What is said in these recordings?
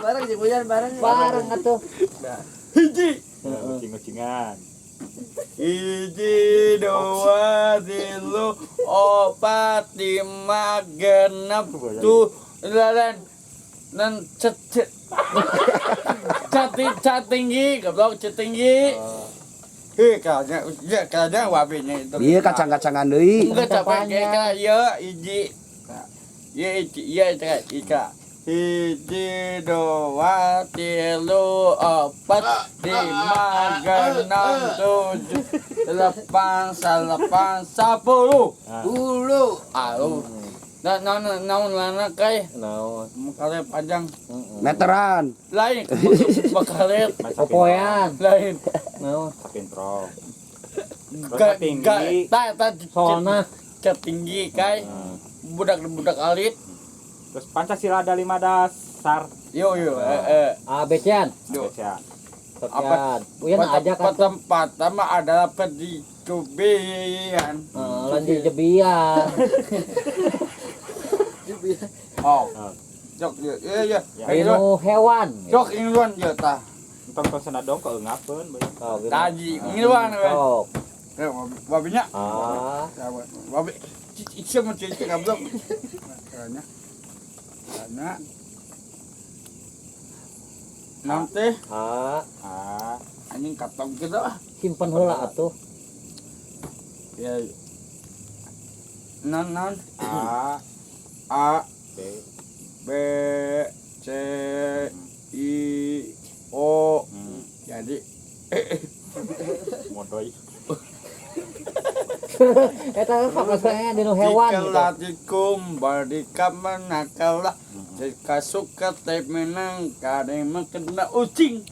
Bareng jeung Buyan bareng. Bareng atuh. Hiji. Kucing-kucingan. Hiji, dua, tilu, opat, lima, genep, tujuh, dan cat tinggi, goblok cat tinggi. Kayaknya wabinya itu. Ieu kacang-kacangan deui. Enggak capek kayak ya hiji. Ya ika. Hiji, dua, tilu, opat, lima, genep, tujuh, delapan, sepuluh. Naon lana kay? Naon? Makalet panjang. Meteran. Lain makalet. Popoyan. Lain. Naon? Pintrol. Tinggi. Soalna Tinggi kay. Budak alit. Terus Pancasila ada 5 dasar. Yo. Abecian. Yo. Ya. Sokian. Uyan ajak atuh. Pertama adalah pendidikan. Lanjut jebian. Oh. Jok iya. Inu hewan. Jok ingluan ya tah. Tonton senadong keungapeun bae. Oh, gitu. Tadi ingluan we. Sok. Wabinya. Wabi Ica mesti goblok. Karena nanti anjing katong gitu ah. Simpen heula atuh. Ya. Non A B C I O. Jadi Modoy. Eta fakasnya dinu hewan gitu. Dikelatikum bardika manakalah. Jika suka teh menang kadang kena ucing.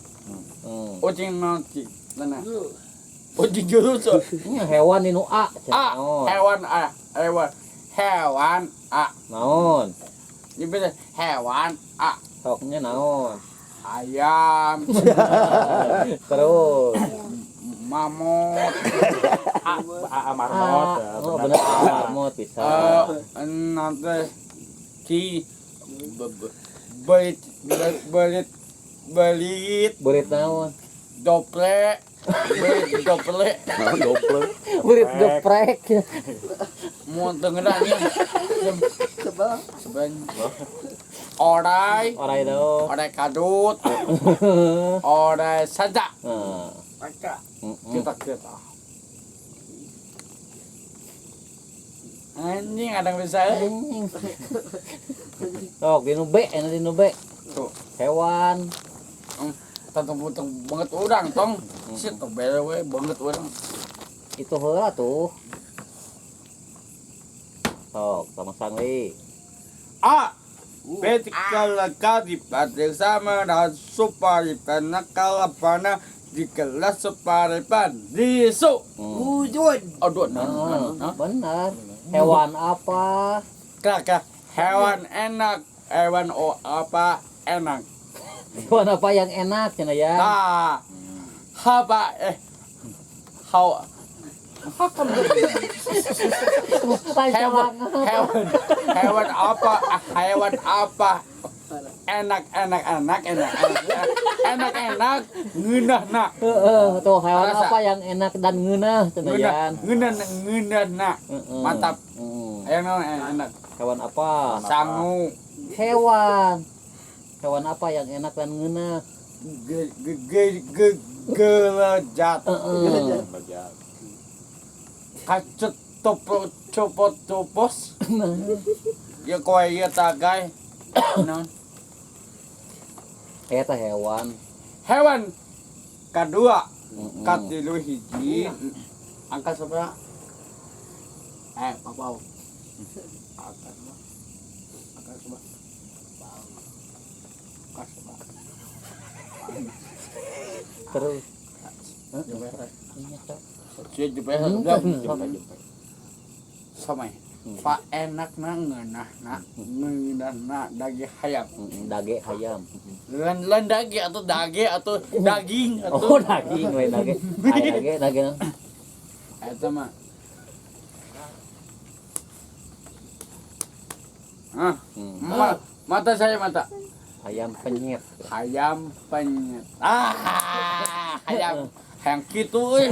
Ucing nanti. Mana? Ucing jurus. Ini hewan dinu A. Hewan A. Naon? Ini bisa hewan A. Soknya naon? Ayam. Terus Mamut. Marmot. Oh bener marmot bisa. Nanti ki belit Berit naon? dople Berit geprek. mau tengenanya orai Dong. orai kadut orai saja kita anjing ada yang bisa Sok dinu B, dinu B. tuh Hewan. tentang banget orang tong shit tuh belewe banget orang Itu heula tuh. Sok sama sangli. A Betikal kadi pada sama dan supari penakal pana di kelas suparipan disu Wujud. aduh Benar. Hewan apa? kakak hewan enak hewan apa enak Hewan apa yang enak cenah ya? Haba hewan apa enak ngeunah Tuh hewan apa yang enak dan ngeunah cenah ya? ngeunah mantap enak Hewan apa? sangu Hewan apa yang enak dan ngeunah? gelajat Gelajat. kacut copot ya kowe ieu tagay non Eta hewan. kedua katilu hiji angka seberapa papau angka seberapa Terus sama Pak enak ngeunah daging hayam dage hayam. lain daging atau daging Oh daging we dage. Aya dage. eta mah mata saya Ayam penyet. Ayam penyet. Ayam yang gitu.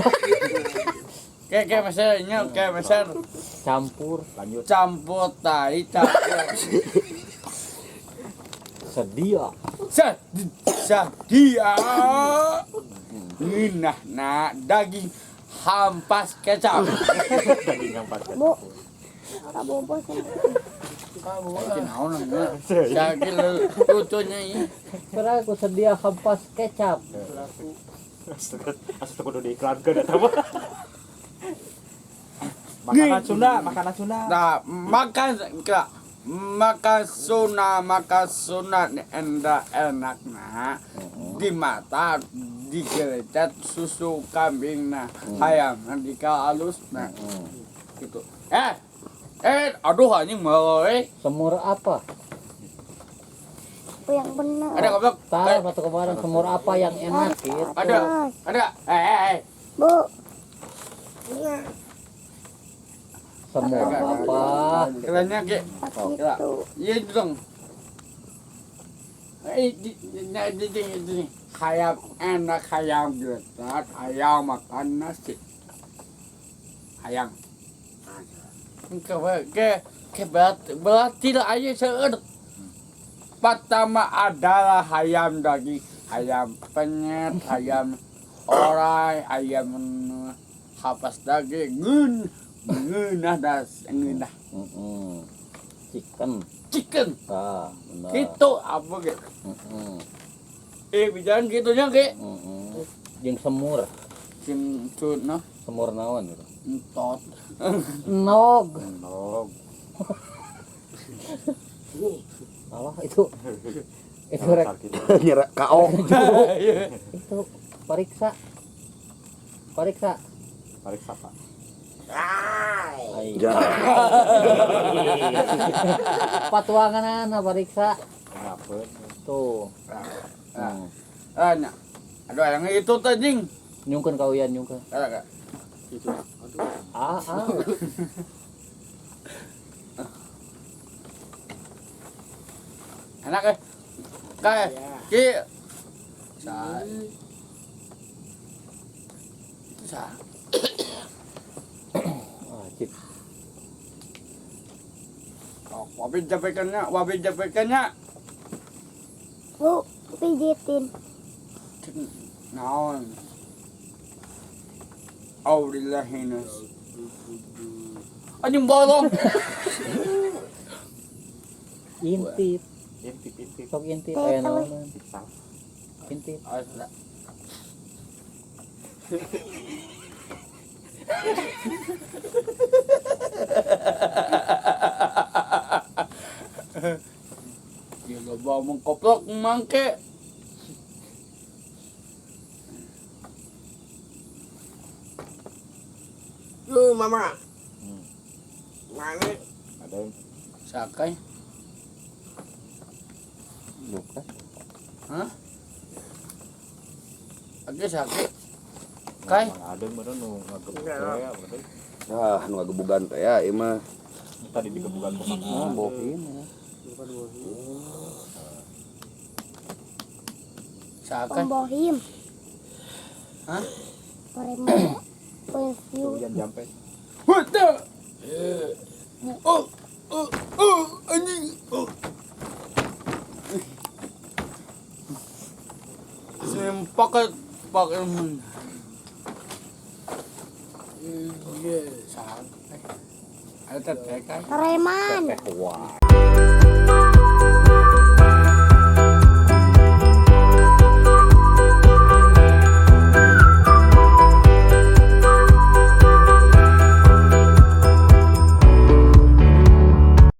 Kayak mesernya, kayak meser Campur. Lanjut. campur tai campur. Sedia. Sedia. Nah, daging hampas kecap. Daging yang pas. Bu. Kamu bos. Bikin naon enggak? Sakit lucunya ini. Kira aku sedia hampas kecap. Asuh kudu diiklankeun eta mah. Makanan Sunda, makanan Sunda. Nah, makan sunat enak di mata digelecet susu kambing ayam di halus gitu. Aduh anjing meuy. Semur apa? Bu yang benar. Ada goblok. Tahu waktu kemarin semur apa yang enak gitu. Ada. Bu. Semur apa? Kerennya ge. Gitu. Iya itu dong. Di ayam enak, ayam getat, ayam makan nasi. Ayam. Ke berarti lah aja seueur. Pertama adalah ayam daging, ayam penyet, ayam orai, ayam hapas daging, ngeunah ngeunah. Chicken. Chicken. Benar. Gitu apa ge? Bicara gitunya ge. Jeung semur. Cing cuna Semur naon gitu. entot. Nog. Nog. Apa itu? Itu rek. Nyerek KO. Itu periksa. Periksa. Periksa Pak. Ai. Ya. Patuangan periksa. Ngapeun. Tuh. Nya. Aduh yang itu tadi. Nyungkeun kawian nyungkeun. Ada. Ah. Enak kayak ki sa itu sa Cip. wabi jabekannya Bu, pijitin. naon audillahinas anjing bolong Intip. Intip. Sok intip Teh, aya tahu. naon. Pisang. Intip. asla Gila bawa mengkoplok mangke. Lu mama. Mana? Ada yang Sakai. Bukan. Hah? Age sakit. Kai. ada yang bener nu ngagebuk teh apa teh. Ah, nu ngagebugan teh ya ieu mah. Tadi digebukan ku Ah, bohim ya. Sakai. Pembohim. Hah? Preman. Review. Hujan jampe. Wata. Anjing. Sempakat pakai mun. Iya, sakai. Ada teh kai. Preman. Teh wah.